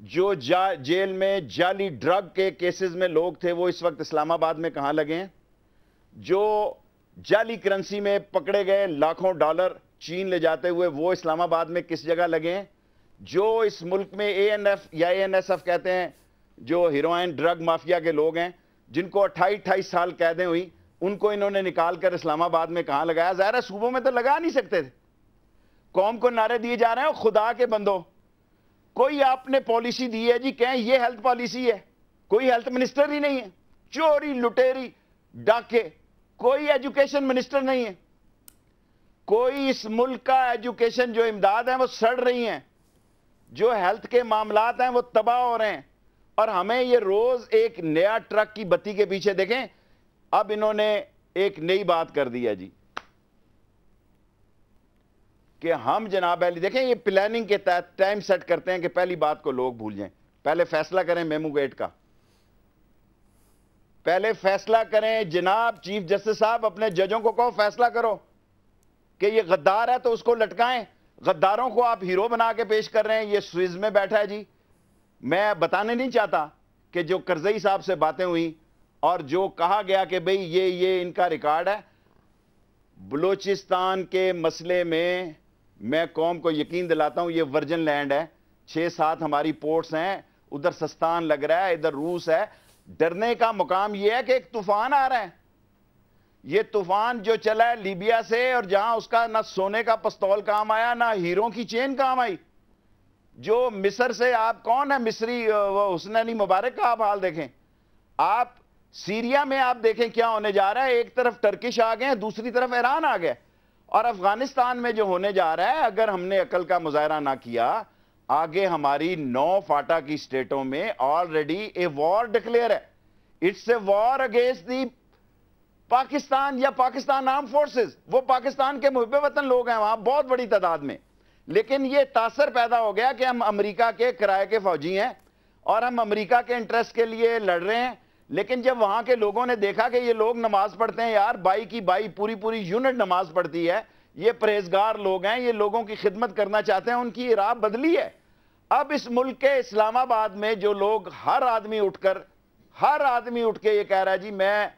جو جیل میں جعلی ڈرگ کے کیسز میں لوگ تھے وہ اس وقت اسلام آباد میں کہاں لگے ہیں, جو جعلی کرنسی میں پکڑے گئے لاکھوں ڈالر چین لے جاتے ہوئے وہ اسلام آباد میں کس جگہ لگے ہیں, جو اس ملک میں اے این ایف یا اے این ایس ایف کہتے ہیں, جو ہیروئن ڈرگ مافیا کے لوگ ہیں جن کو 28 سال قیدیں ہوئی, ان کو انہوں نے نکال کر اسلام آباد میں کہاں لگایا. ظاہر ہے صوبوں میں تو لگا نہیں سکتے تھے. قوم کو نعرے دیے جا رہے ہیں, خدا کے بندوں کوئی آپ نے پالیسی دی ہے جی, کہیں یہ ہیلتھ پالیسی ہے, کوئی ہیلتھ منسٹر ہی نہیں ہے. چوری لٹیری ڈاکے, کوئی ایجوکیشن منسٹر نہیں ہے, کوئی اس ملک کا ایجوکیشن جو امداد ہیں وہ سڑ رہی ہیں, جو ہیلتھ کے معاملات ہیں وہ تباہ ہو رہے ہیں. اور ہمیں یہ روز ایک نیا ٹرک کی بتی کے پیچھے دیکھیں. اب انہوں نے ایک نئی بات کر دی ہے جی کہ ہم جناب علی, دیکھیں یہ پلاننگ کے تحت ٹائم سیٹ کرتے ہیں کہ پہلی بات کو لوگ بھول جائیں. پہلے فیصلہ کریں میمو گیٹ کا, پہلے فیصلہ کریں. جناب چیف جسٹس صاحب اپنے ججوں کو کہو فیصلہ کرو کہ یہ غدار ہے تو اس کو لٹکائیں. غداروں کو آپ ہیرو بنا کے پیش کر رہے ہیں. یہ سوئز میں بیٹھا ہے جی. میں بتانے نہیں چاہتا کہ جو کرزئی صاحب سے باتیں ہوئیں اور جو کہا گیا کہ بھئی یہ ان کا ریکارڈ ہے. بلوچستان کے مسئلے میں قوم کو یقین دلاتا ہوں یہ ورجن لینڈ ہے. 6-7 ہماری پورٹس ہیں, ادھر سستان لگ رہا ہے, ادھر روس ہے. ڈرنے کا مقام یہ ہے کہ ایک طوفان آ رہا ہے. یہ طوفان جو چلا ہے لیبیا سے, اور جہاں اس کا نہ سونے کا پستول کام آیا نہ ہیروں کی چین کام آئی. جو مصر سے, آپ کون ہے مصری, وہ حسن علی مبارک کا آپ حال دیکھیں. آپ سیریا میں آپ دیکھیں کیا ہونے جا رہا ہے. ایک طرف ٹرکش آ گئے, دوسری طرف ایران آ گئے. اور افغانستان میں جو ہونے جا رہا ہے, اگر ہم نے عقل کا مظاہرہ نہ کیا, آگے ہماری 9 فاٹا کی سٹیٹوں میں آلریڈی اے وار ڈکلیئر ہے. It's a war against the Pakistan یا پاکستان آرم فورسز. وہ پاکستان کے محب وطن لوگ ہیں وہاں بہت بڑی تعداد میں, لیکن یہ تاثر پیدا ہو گیا کہ ہم امریکہ کے کرائے کے فوجی ہیں اور ہم امریکہ کے انٹرسٹ کے لیے لڑ رہے ہیں. لیکن جب وہاں کے لوگوں نے دیکھا کہ یہ لوگ نماز پڑھتے ہیں, یار بائی کی بائی پوری یونٹ نماز پڑھتی ہے, یہ پرہیزگار لوگ ہیں, یہ لوگوں کی خدمت کرنا چاہتے ہیں, ان کی راہ بدلی ہے. اب اس ملک کے اسلام آباد میں جو لوگ, ہر آدمی اٹھ کے یہ کہہ رہا ہے جی میں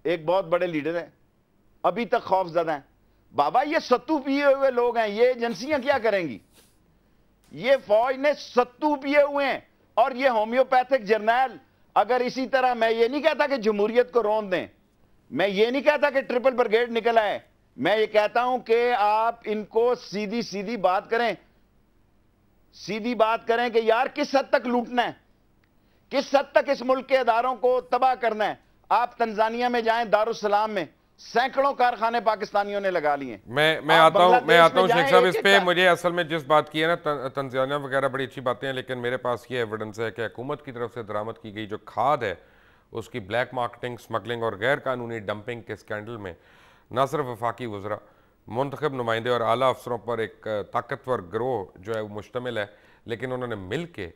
ایک بہت بڑے لیڈر ہیں, ابھی تک خوف زدہ ہیں. بابا یہ ستو پیے ہوئے لوگ ہیں, یہ ایجنسیاں کیا کریں گی؟ یہ فوج نے ستو پیے ہوئے ہیں. اور یہ ہومیوپیتھک جرنیل, اگر اسی طرح, میں یہ نہیں کہتا کہ جمہوریت کو رون دیں, میں یہ نہیں کہتا کہ ٹرپل بریگیڈ نکل آئے, میں یہ کہتا ہوں کہ آپ ان کو سیدھی بات کریں کہ یار کس حد تک لوٹنا ہے, کس حد تک اس ملک کے اداروں کو تباہ کرنا ہے. آپ تنزانیہ میں جائیں, دارالسلام میں سینکڑوں کارخانے پاکستانیوں نے لگا لیے. میں آتا ہوں شیخ صاحب اس پہ. مجھے اصل میں جس بات کی ہے نا, تنزانیہ وغیرہ بڑی اچھی باتیں ہیں, لیکن میرے پاس یہ ایویڈنس ہے کہ حکومت کی طرف سے درآمد کی گئی جو کھاد ہے, اس کی بلیک مارکیٹنگ, سمگلنگ اور غیر قانونی ڈمپنگ کے اسکینڈل میں نہ صرف وفاقی وزراء, منتخب نمائندے اور اعلیٰ افسروں پر ایک طاقتور گروہ جو ہے وہ مشتمل ہے, لیکن انہوں نے مل کے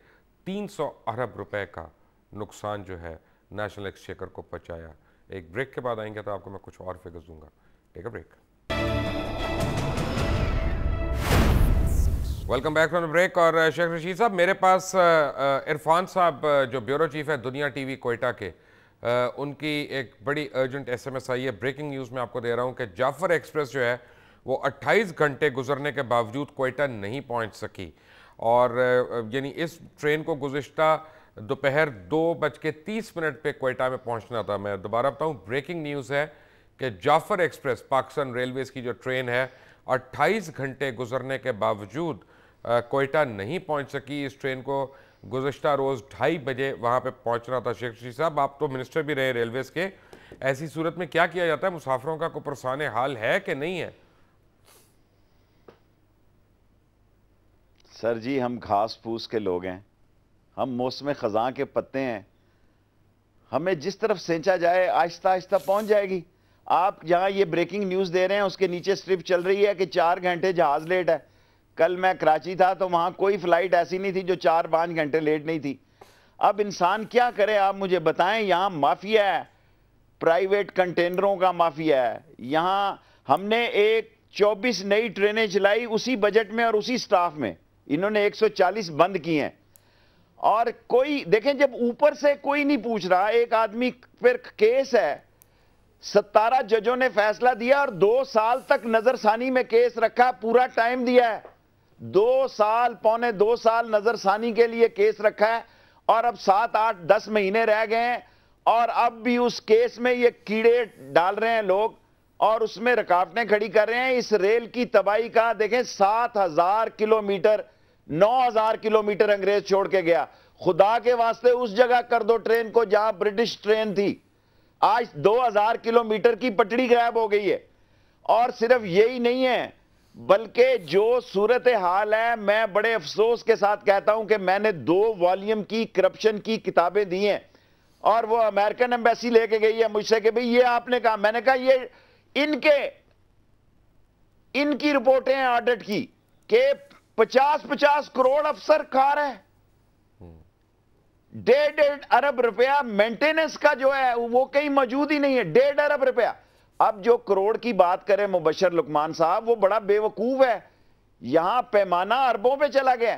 300 ارب روپے کا نقصان جو ہے نیشنل ایکسچیکر کو پہنچایا. ایک بریک کے بعد آئیں گے تو آپ کو میں کچھ اور فگرز دوں گا. Take a break. Welcome back from break. اور شیخ رشید صاحب, میرے پاس عرفان صاحب جو بیورو چیف ہے دنیا ٹی وی کوئٹہ کے, ان کی ایک بڑی ارجنٹ ایس ایم ایس آئی ہے. بریکنگ نیوز میں آپ کو دے رہا ہوں کہ جعفر ایکسپریس جو ہے وہ 28 گھنٹے گزرنے کے باوجود کوئٹہ نہیں پہنچ سکی. اور یعنی اس ٹرین کو گزشتہ دوپہر 2:30 پہ کوئٹہ میں پہنچنا تھا. میں دوبارہ بتاؤں, بریکنگ نیوز ہے کہ جعفر ایکسپریس پاکستان ریلویز کی جو ٹرین ہے 28 گھنٹے گزرنے کے باوجود کوئٹہ نہیں پہنچ سکی. اس ٹرین کو گزشتہ روز 2:30 بجے وہاں پہ پہنچنا تھا. شیخ رشید صاحب, آپ تو منسٹر بھی رہے ریلویز کے, ایسی صورت میں کیا کیا جاتا ہے؟ مسافروں کا کوئی پرسان حال ہے کہ نہیں ہے؟ سر جی, ہم گھاس پھوس کے لوگ ہیں, ہم موسم خزاں کے پتے ہیں, ہمیں جس طرف سینچا جائے آہستہ آہستہ پہنچ جائے گی. آپ جہاں یہ بریکنگ نیوز دے رہے ہیں اس کے نیچے سٹرپ چل رہی ہے کہ 4 گھنٹے جہاز لیٹ ہے. کل میں کراچی تھا تو وہاں کوئی فلائٹ ایسی نہیں تھی جو 4-5 گھنٹے لیٹ نہیں تھی. اب انسان کیا کرے آپ مجھے بتائیں. یہاں مافیا ہے, پرائیویٹ کنٹینروں کا مافیا ہے. یہاں ہم نے ایک 24 نئی ٹرینیں چلائی اسی بجٹ میں اور اسی سٹاف میں, انہوں نے 140 بند کی ہیں. اور کوئی دیکھیں, جب اوپر سے کوئی نہیں پوچھ رہا, ایک آدمی پھر کیس ہے, 17 ججوں نے فیصلہ دیا اور 2 سال تک نظر ثانی میں کیس رکھا, پورا ٹائم دیا ہے, 2 سال, پونے 2 سال نظر ثانی کے لیے کیس رکھا ہے. اور اب 7-8-10 مہینے رہ گئے ہیں, اور اب بھی اس کیس میں یہ کیڑے ڈال رہے ہیں لوگ, اور اس میں رکاوٹیں کھڑی کر رہے ہیں. اس ریل کی تباہی کا دیکھیں, 7,000 کلومیٹر 9,000 کلومیٹر انگریز چھوڑ کے گیا. خدا کے واسطے اس جگہ کر دو ٹرین کو جہاں برٹش ٹرین تھی. آج 2,000 کلومیٹر کی پٹڑی غائب ہو گئی ہے. اور صرف یہی نہیں ہے, بلکہ جو صورتحال ہے, میں بڑے افسوس کے ساتھ کہتا ہوں کہ میں نے 2 والیوم کی کرپشن کی کتابیں دی ہیں, اور وہ امریکن ایمبیسی لے کے گئی ہے مجھ سے کہ بھئی یہ آپ نے کہا. میں نے کہا یہ ان کی رپورٹیں ہیں آڈٹ کی کہ 50 کروڑ افسر کھا رہے ہیں. 1.5 ارب روپیہ مینٹیننس کا جو ہے وہ کہیں موجود ہی نہیں ہے. 1.5 ارب روپیہ. اب جو کروڑ کی بات کرے مبشر لقمان صاحب, وہ بڑا بے وقوف ہے. یہاں پیمانہ اربوں پہ چلا گیا.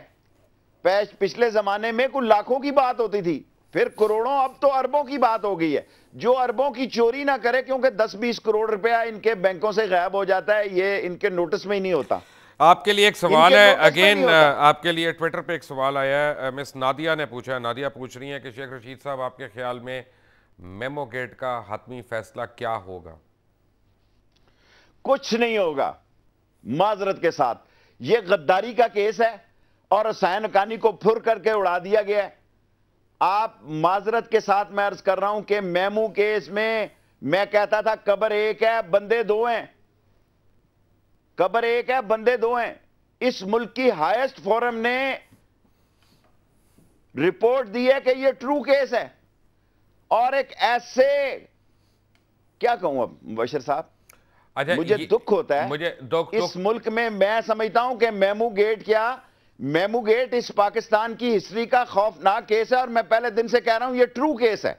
پچھلے زمانے میں کچھ لاکھوں کی بات ہوتی تھی, پھر کروڑوں, اب تو اربوں کی بات ہو گئی ہے. جو اربوں کی چوری نہ کرے, کیونکہ 10-20 کروڑ روپیہ ان کے بینکوں سے غائب ہو جاتا ہے, یہ ان کے نوٹس میں ہی نہیں ہوتا. آپ کے لیے ایک سوال ہے اگین، آپ کے لیے ٹویٹر پہ ایک سوال آیا ہے، مس نادیہ نے پوچھا ہے، نادیہ پوچھ رہی ہیں کہ شیخ رشید صاحب آپ کے خیال میں میمو گیٹ کا حتمی فیصلہ کیا ہوگا؟ کچھ نہیں ہوگا، معذرت کے ساتھ یہ غداری کا کیس ہے اور حسین حقانی کو پھر کر کے اڑا دیا گیا ہے۔ آپ معذرت کے ساتھ میں عرض کر رہا ہوں کہ میمو کیس میں کہتا تھا قبر ایک ہے بندے دو ہیں، قبر ایک ہے بندے دو ہیں۔ اس ملک کی ہائیسٹ فورم نے رپورٹ دی ہے کہ یہ ٹرو کیس ہے، اور ایک ایسے کیا کہوں اب مبشر صاحب، مجھے دکھ ہوتا ہے اس ملک میں سمجھتا ہوں کہ میمو گیٹ اس پاکستان کی ہسٹری کا خوفناک کیس ہے، اور میں پہلے دن سے کہہ رہا ہوں یہ ٹرو کیس ہے۔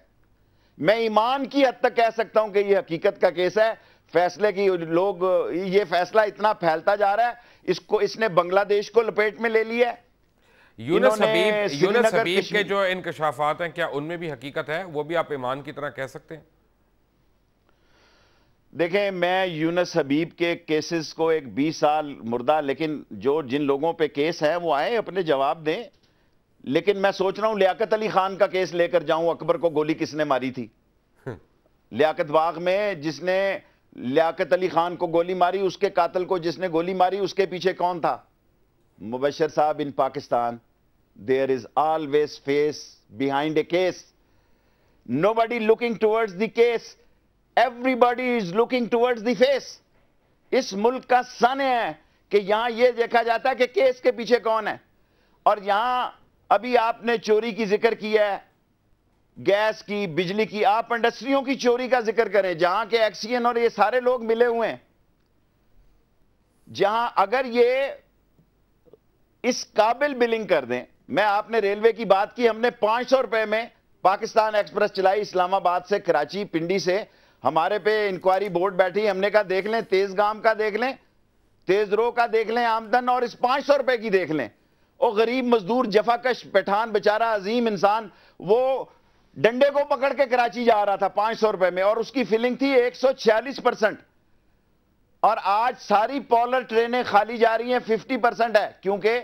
میں ایمان کی حد تک کہہ سکتا ہوں کہ یہ حقیقت کا کیس ہے۔ فیصلے کی لوگ یہ فیصلہ اتنا پھیلتا جا رہا ہے، اس نے بنگلہ دیش کو لپیٹ میں لے لیا ہے۔ یونس حبیب کے جو انکشافات ہیں کیا ان میں بھی حقیقت ہے؟ وہ بھی آپ ایمان کی طرح کہہ سکتے ہیں؟ دیکھیں میں یونس حبیب کے کیسز کو 20 سال مردہ، لیکن جن لوگوں پہ کیس ہے وہ آئے اپنے جواب دیں، لیکن میں سوچ رہا ہوں لیاقت علی خان کا کیس لے کر جاؤں، اکبر کو گولی کس نے ماری تھی؟ لیاقت باغ میں جس نے لیاقت علی خان کو گولی ماری، اس کے قاتل کو جس نے گولی ماری اس کے پیچھے کون تھا؟ مبشر صاحب، ان Pakistan there is always face behind a case. Nobody looking towards the case, everybody is looking towards the face. اس ملک کا سن ہے کہ یہاں یہ دیکھا جاتا ہے کہ کیس کے پیچھے کون ہے، اور یہاں ابھی آپ نے چوری کی ذکر کیا ہے، گیس کی، بجلی کی، آپ انڈسٹریوں کی چوری کا ذکر کریں جہاں کے ایکسین اور یہ سارے لوگ ملے ہوئے ہیں، جہاں اگر یہ اس قابل بلنگ کر دیں۔ میں آپ نے ریلوے کی بات کی، ہم نے 500 روپے میں پاکستان ایکسپریس چلائی اسلام آباد سے کراچی پنڈی سے، ہمارے پہ انکوائری بورڈ بیٹھی، ہم نے کہا دیکھ لیں تیز گام کا دیکھ لیں، تیز رو کا دیکھ لیں آمدن، اور اس 500 روپے کی دیکھ لیں۔ وہ غریب مزدور جفاکش پٹھان بیچارہ عظیم انسان، وہ ڈنڈے کو پکڑ کے کراچی جا رہا تھا 500 روپے میں، اور اس کی فلنگ تھی 146%، اور آج ساری پولر ٹرینیں خالی جا رہی ہیں، 50% ہے، کیونکہ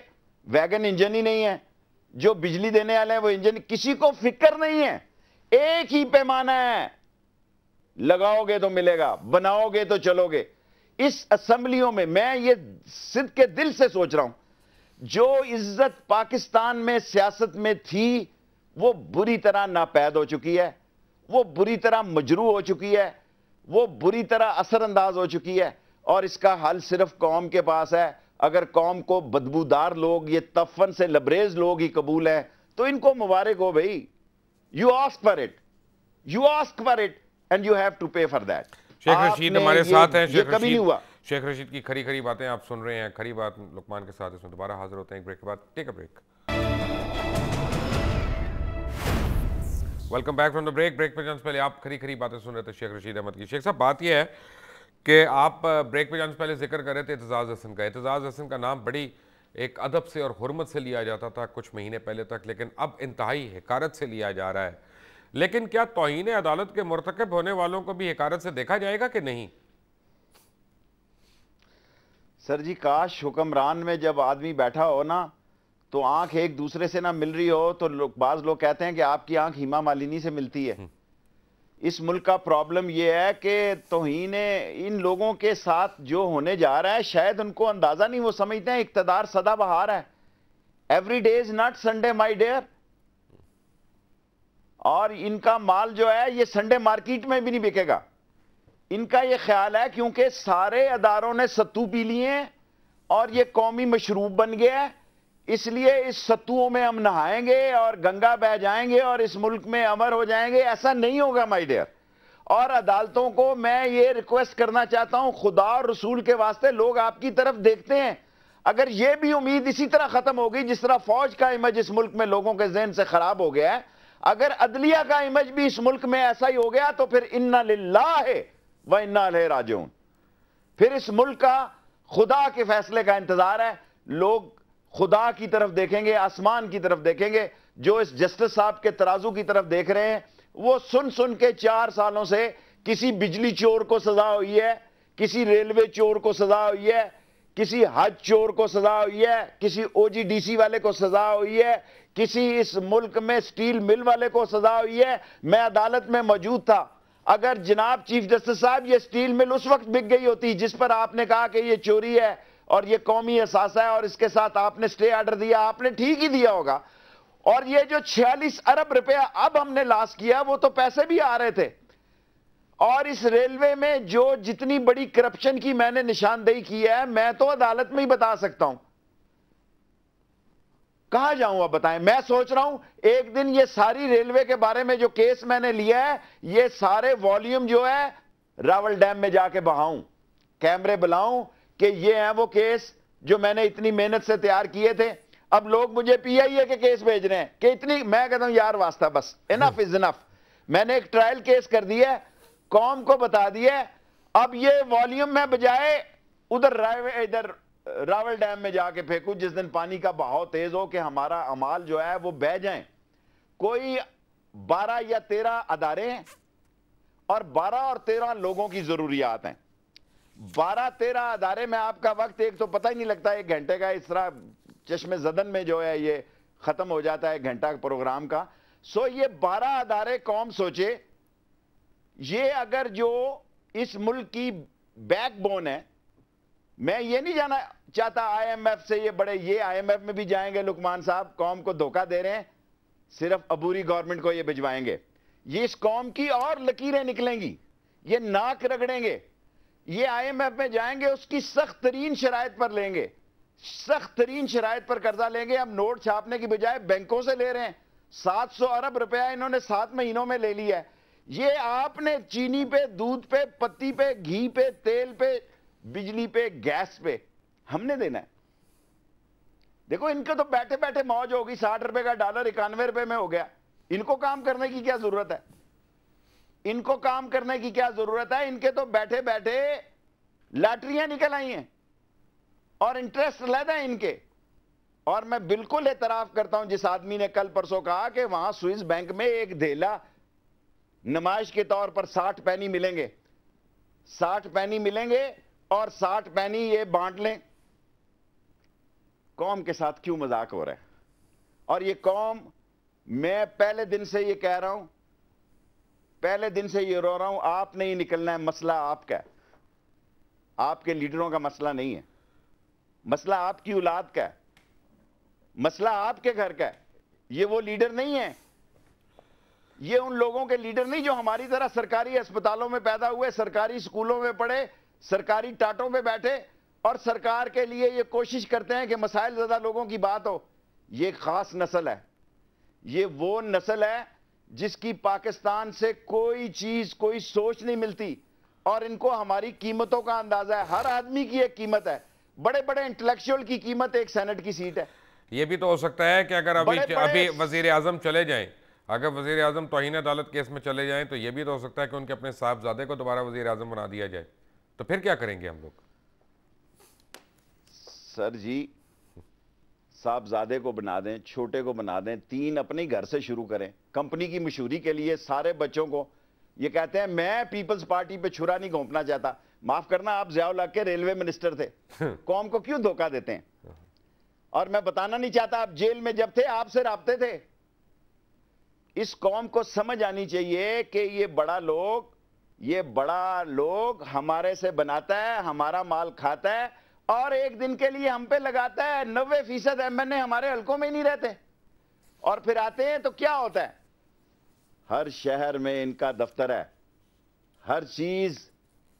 ویگن انجن ہی نہیں ہے، جو بجلی دینے والے ہیں وہ انجن، کسی کو فکر نہیں ہے، ایک ہی پیمانہ ہے، لگاؤ گے تو ملے گا، بناؤ گے تو چلو گے۔ اس اسمبلیوں میں یہ صدق کے دل سے سوچ رہا ہوں، جو عزت پاکستان میں سیاست میں تھی وہ بری طرح ناپید ہو چکی ہے، وہ بری طرح مجروح ہو چکی ہے، وہ بری طرح اثر انداز ہو چکی ہے، اور اس کا حل صرف قوم کے پاس ہے۔ اگر قوم کو بدبودار لوگ، یہ تفن سے لبریز لوگ ہی قبول ہیں تو ان کو مبارک ہو بھئی، you ask for it and you have to pay for that۔ شیخ رشید ہمارے ساتھ ہیں، یہ کبھی نہیں ہوا۔ شیخ رشید کی کھری کھری باتیں آپ سن رہے ہیں، کھری بات لقمان کے ساتھ، اس میں دوبارہ حاضر ہوتے ہیں ایک بریک کے بعد۔ Take a break. Welcome back from the break پہ جانے سے پہلے آپ کھری کھری باتیں سن رہے تھے شیخ رشید احمد کی۔ شیخ صاحب بات یہ ہے کہ آپ بریک پہ جانے سے پہلے ذکر کر رہے تھے اعتزاز حسن کا۔ اعتزاز حسن کا نام بڑی ایک ادب سے اور حرمت سے لیا جاتا تھا کچھ مہینے پہلے تک، لیکن اب انتہائی حقارت سے لیا جا رہا ہے۔ لیکن کیا توہین عدالت کے مرتکب ہونے والوں کو بھی حقارت سے دیکھا جائے گا کہ نہیں؟ سر جی، کاش حکمران میں جب آدمی بیٹھا ہو نا تو آنکھ ایک دوسرے سے نہ مل رہی ہو تو بعض لوگ کہتے ہیں کہ آپ کی آنکھ ہیما مالنی سے ملتی ہے۔ اس ملک کا پرابلم یہ ہے کہ توہین ان لوگوں کے ساتھ جو ہونے جا رہا ہے شاید ان کو اندازہ نہیں، وہ سمجھتے ہیں اقتدار سدا بہار ہے، every day is not Sunday my dear, اور ان کا مال جو ہے یہ سنڈے مارکیٹ میں بھی نہیں بکے گا۔ ان کا یہ خیال ہے کیونکہ سارے اداروں نے ستو پی لیے ہیں اور یہ قومی مشروب بن گیا ہے، اس لیے اس ستوؤں میں ہم نہائیں گے اور گنگا بہ جائیں گے اور اس ملک میں امر ہو جائیں گے۔ ایسا نہیں ہوگا مائی ڈیئر۔ اور عدالتوں کو میں یہ ریکویسٹ کرنا چاہتا ہوں، خدا اور رسول کے واسطے لوگ آپ کی طرف دیکھتے ہیں، اگر یہ بھی امید اسی طرح ختم ہوگی جس طرح فوج کا امیج اس ملک میں لوگوں کے ذہن سے خراب ہو گیا ہے، اگر عدلیہ کا امیج بھی اس ملک میں ایسا ہی ہو گیا تو پھر انا للہ و انا الیہ راجعون، پھر اس ملک کا خدا کے فیصلے کا انتظار ہے۔ لوگ خدا کی طرف دیکھیں گے، آسمان کی طرف دیکھیں گے۔ جو اس جسٹس صاحب کے ترازو کی طرف دیکھ رہے ہیں وہ سن کے 4 سالوں سے کسی بجلی چور کو سزا ہوئی ہے، کسی ریلوے چور کو سزا ہوئی ہے، کسی حج چور کو سزا ہوئی ہے, کسی او جی ڈی سی والے کو سزا ہوئی ہے, کسی اس ملک میں سٹیل مل والے کو سزا ہوئی ہے. میں عدالت میں موجود تھا. اگر جناب چیف جسٹس صاحب یہ سٹیل مل اس وقت بک گئی ہوتی جس پر آپ نے کہا کہ یہ چوری ہے اور یہ قومی اثاثہ ہے اور اس کے ساتھ آپ نے سٹے آرڈر دیا, آپ نے ٹھیک ہی دیا ہوگا. اور یہ جو 46 ارب روپیہ اب ہم نے لاس کیا وہ تو پیسے بھی آ رہے تھے. اور اس ریلوے میں جو جتنی بڑی کرپشن کی میں نے نشاندہی کی ہے میں تو عدالت میں ہی بتا سکتا ہوں. کہاں جاؤں اب بتائیں. میں سوچ رہا ہوں ایک دن یہ ساری ریلوے کے بارے میں جو کیس میں نے لیا ہے یہ سارے والیوم جو ہے راول ڈیم میں جا کے بہاؤں, کیمرے بلاؤں کہ یہ ہیں وہ کیس جو میں نے اتنی محنت سے تیار کیے تھے. اب لوگ مجھے پی آئی اے کے کیس بھیج رہے ہیں کہ اتنی, میں کہتا ہوں یار واسطہ بس, انف از انف. میں نے ایک ٹرائل کیس کر دیا ہے, قوم کو بتا دیا ہے. اب یہ والیوم میں بجائے ادھر راول ڈیم میں جا کے پھینکوں جس دن پانی کا بہاؤ تیز ہو کہ ہمارا امال جو ہے وہ بہ جائیں. کوئی 12 یا 13 ادارے ہیں اور 12 اور 13 لوگوں کی ضروریات ہیں. 12-13 ادارے میں آپ کا وقت ایک تو پتہ ہی نہیں لگتا, 1 گھنٹے کا اس طرح چشم زدن میں جو ہے یہ ختم ہو جاتا ہے 1 گھنٹہ پروگرام کا. سو یہ 12 ادارے قوم سوچے, یہ اگر جو اس ملک کی بیک بون ہے, میں یہ نہیں جانا چاہتا آئی ایم ایف سے, یہ بڑے یہ آئی ایم ایف میں بھی جائیں گے لقمان صاحب, قوم کو دھوکہ دے رہے ہیں, صرف عبوری گورنمنٹ کو یہ بھجوائیں گے. یہ اس قوم کی اور لکیریں نکلیں گی, یہ ناک رگڑیں گے. یہ آئی ایم ایف میں جائیں گے, اس کی سخت ترین شرائط پر لیں گے, سخت ترین شرائط پر قرضہ لیں گے. ہم نوٹ چھاپنے کی بجائے بینکوں سے لے رہے ہیں. 700 ارب روپیہ انہوں نے 7 مہینوں میں لے لیا ہے. یہ آپ نے چینی پہ, دودھ پہ, پتی پہ, گھی پہ, تیل پہ, بجلی پہ, گیس پہ ہم نے دینا ہے. دیکھو ان کو تو بیٹھے بیٹھے موج ہوگی, 60 روپے کا ڈالر 91 روپے میں ہو گیا. ان کو کام کرنے کی کیا ضرورت ہے, ان کو کام کرنے کی کیا ضرورت ہے. ان کے تو بیٹھے بیٹھے لاٹریاں نکل آئی ہیں اور انٹرسٹ لیتے ہیں ان کے. اور میں بالکل اعتراف کرتا ہوں جس آدمی نے کل پرسوں کہا کہ وہاں سوئس بینک میں ایک دھیلا نمائش کے طور پر 60 پینی ملیں گے, 60 پینی ملیں گے اور 60 پینی یہ بانٹ لیں. قوم کے ساتھ کیوں مذاق ہو رہا ہے. اور یہ قوم, میں پہلے دن سے یہ کہہ رہا ہوں, پہلے دن سے یہ رو رہا ہوں, آپ نہیں نکلنا ہے. مسئلہ آپ کا ہے, آپ کے لیڈروں کا مسئلہ نہیں ہے. مسئلہ آپ کی اولاد کا ہے, مسئلہ آپ کے گھر کا ہے. یہ وہ لیڈر نہیں ہے, یہ ان لوگوں کے لیڈر نہیں جو ہماری طرح سرکاری اسپتالوں میں پیدا ہوئے, سرکاری سکولوں میں پڑھے, سرکاری ٹاٹوں پہ بیٹھے اور سرکار کے لیے یہ کوشش کرتے ہیں کہ مسائل زدہ لوگوں کی بات ہو. یہ خاص نسل ہے, یہ وہ نسل ہے جس کی پاکستان سے کوئی چیز, کوئی سوچ نہیں ملتی. اور ان کو ہماری قیمتوں کا اندازہ ہے. ہر آدمی کی ایک قیمت ہے. بڑے بڑے انٹلیکچوئل کی قیمت ایک سینٹ کی سیٹ ہے. یہ بھی تو ہو سکتا ہے کہ اگر ابھی وزیر اعظم چلے جائیں, اگر وزیر اعظم توہین عدالت کیس میں چلے جائیں تو یہ بھی تو ہو سکتا ہے کہ ان کے اپنے صاحبزادے کو دوبارہ وزیر اعظم بنا دیا جائے. تو پھر کیا کریں گے ہم لوگ؟ سر جی, صاحبزادے کو بنا دیں, چھوٹے کو بنا دیں, 3 اپنے گھر سے شروع کریں. کمپنی کی مشہوری کے لیے سارے بچوں کو یہ کہتے ہیں میں پیپلز پارٹی پہ چھرا نہیں گھونپنا چاہتا. معاف کرنا, آپ ضیاء الحق کے ریلوے منسٹر تھے, قوم کو کیوں دھوکہ دیتے ہیں؟ اور میں بتانا نہیں چاہتا, آپ جیل میں جب تھے آپ سے رابطے تھے. اس قوم کو سمجھ آنی چاہیے کہ یہ بڑا لوگ ہمارے سے بناتا ہے, ہمارا مال کھاتا ہے اور ایک دن کے لیے ہم پہ لگاتا ہے. 90% ایم این اے ہمارے حلقوں میں ہی نہیں رہتے اور پھر آتے ہیں تو کیا ہوتا ہے؟ ہر شہر میں ان کا دفتر ہے, ہر چیز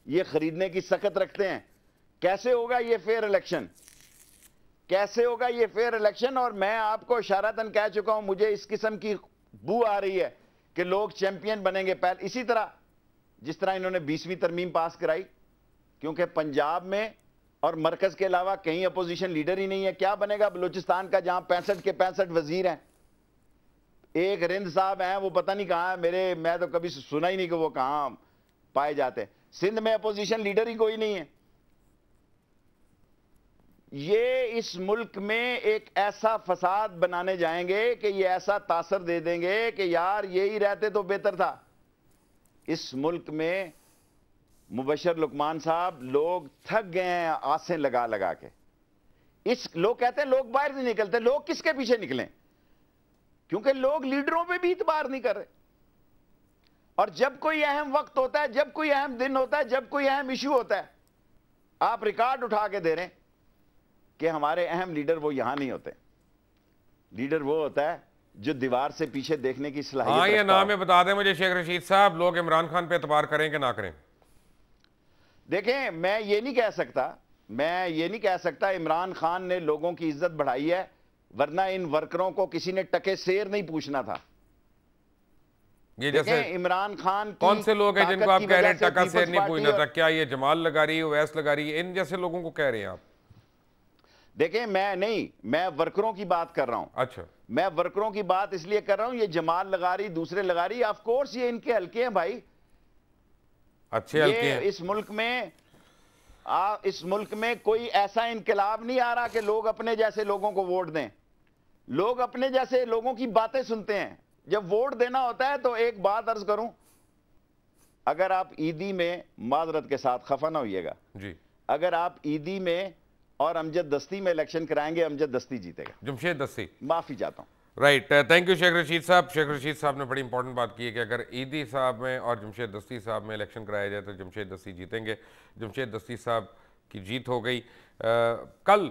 یہ خریدنے کی سخت رکھتے ہیں. کیسے ہوگا یہ فیئر الیکشن؟ کیسے ہوگا یہ فیئر الیکشن؟ اور میں آپ کو اشارتاً کہہ چکا ہوں, مجھے اس قسم کی بو آ رہی ہے کہ لوگ چیمپئن بنیں گے پہلے اسی طرح جس طرح انہوں نے 20ویں ترمیم پاس کرائی. کیونکہ پنجاب میں اور مرکز کے علاوہ کہیں اپوزیشن لیڈر ہی نہیں ہے. کیا بنے گا بلوچستان کا جہاں 65 کے 65 وزیر ہیں؟ ایک رند صاحب ہیں, وہ پتہ نہیں کہاں ہے, میں تو کبھی سنا ہی نہیں کہ وہ کہاں پائے جاتے ہیں. سندھ میں اپوزیشن لیڈر ہی کوئی نہیں ہے. یہ اس ملک میں ایک ایسا فساد بنانے جائیں گے کہ یہ ایسا تاثر دے دیں گے کہ یار یہی رہتے تو بہتر تھا. اس ملک میں مبشر لقمان صاحب لوگ تھک گئے ہیں آسیں لگا لگا کے. لوگ کہتے ہیں لوگ باہر نہیں نکلتے, لوگ کس کے پیچھے نکلیں؟ کیونکہ لوگ لیڈروں پہ بھی اعتبار نہیں کر رہے. اور جب کوئی اہم وقت ہوتا ہے, جب کوئی اہم دن ہوتا ہے, جب کوئی اہم ایشو ہوتا ہے, آپ ریکارڈ اٹھا کے دے رہے ہیں کہ ہمارے اہم لیڈر وہ یہاں نہیں ہوتے. لیڈر وہ ہوتا ہے جو دیوار سے پیچھے دیکھنے کی صلاحیت رکھتا ہے. یہ نام بتا دیں مجھے شیخ رشید صاحب, لوگ عمران خان پہ اعتبار کریں کہ نہ کریں؟ دیکھیں, میں یہ نہیں کہہ سکتا عمران خان نے لوگوں کی عزت بڑھائی ہے, ورنہ ان ورکروں کو کسی نے ٹکے سیر نہیں پوچھنا تھا. یہ جیسے عمران خان کون سے لوگ ہیں جن کو آپ کہہ رہے ہیں ٹکا سیر نہیں پوچھنا تھا؟ کیا یہ جمال لگاری, اویس لگاری, ان جیسے لوگوں کو کہہ رہے ہیں آپ؟ دیکھیں, میں ورکروں کی بات کر رہا ہوں. اچھا, میں ورکروں کی بات اس لیے کر رہا ہوں, یہ جمال لگاری, دوسرے لگاری, آف کورس یہ ان کے حلقے ہیں بھائی, اچھے حلقے ہیں. اس ملک میں کوئی ایسا انقلاب نہیں آ رہا کہ لوگ اپنے جیسے لوگوں کو ووٹ دیں. لوگ اپنے جیسے لوگوں کی باتیں سنتے ہیں. جب ووٹ دینا ہوتا ہے تو ایک بات عرض کروں, اگر آپ عیدی میں, معذرت کے ساتھ خفا نہ ہوئیے گا جی, اگر آپ عیدی میں اور امجد دستی میں الیکشن کرائیں گے, امجد دستی جیتے گا. جمشید دستی. معافی چاہتا ہوں. Right, thank you Sheikh Rashid صاحب. شیخ رشید صاحب نے بڑی امپورٹنٹ بات کی ہے کہ اگر عیدی صاحب میں اور جمشید دستی صاحب میں الیکشن کرایا جائے تو جمشید دستی جیتیں گے. جمشید دستی صاحب کی جیت ہو گئی. کل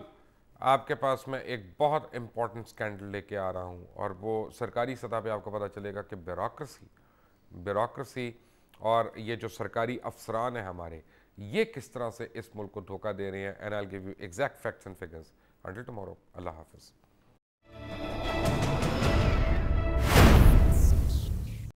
آپ کے پاس میں ایک بہت امپورٹنٹ سکینڈل لے کے آ رہا ہوں, اور وہ سرکاری سطح پہ آپ کو پتہ چلے گا کہ بیوروکریسی اور یہ جو سرکاری افسران ہیں ہمارے, یہ کس طرح سے اس ملک کو دھوکہ دے رہے ہیں. And I will give you exact facts and figures. Until tomorrow, اللہ حافظ.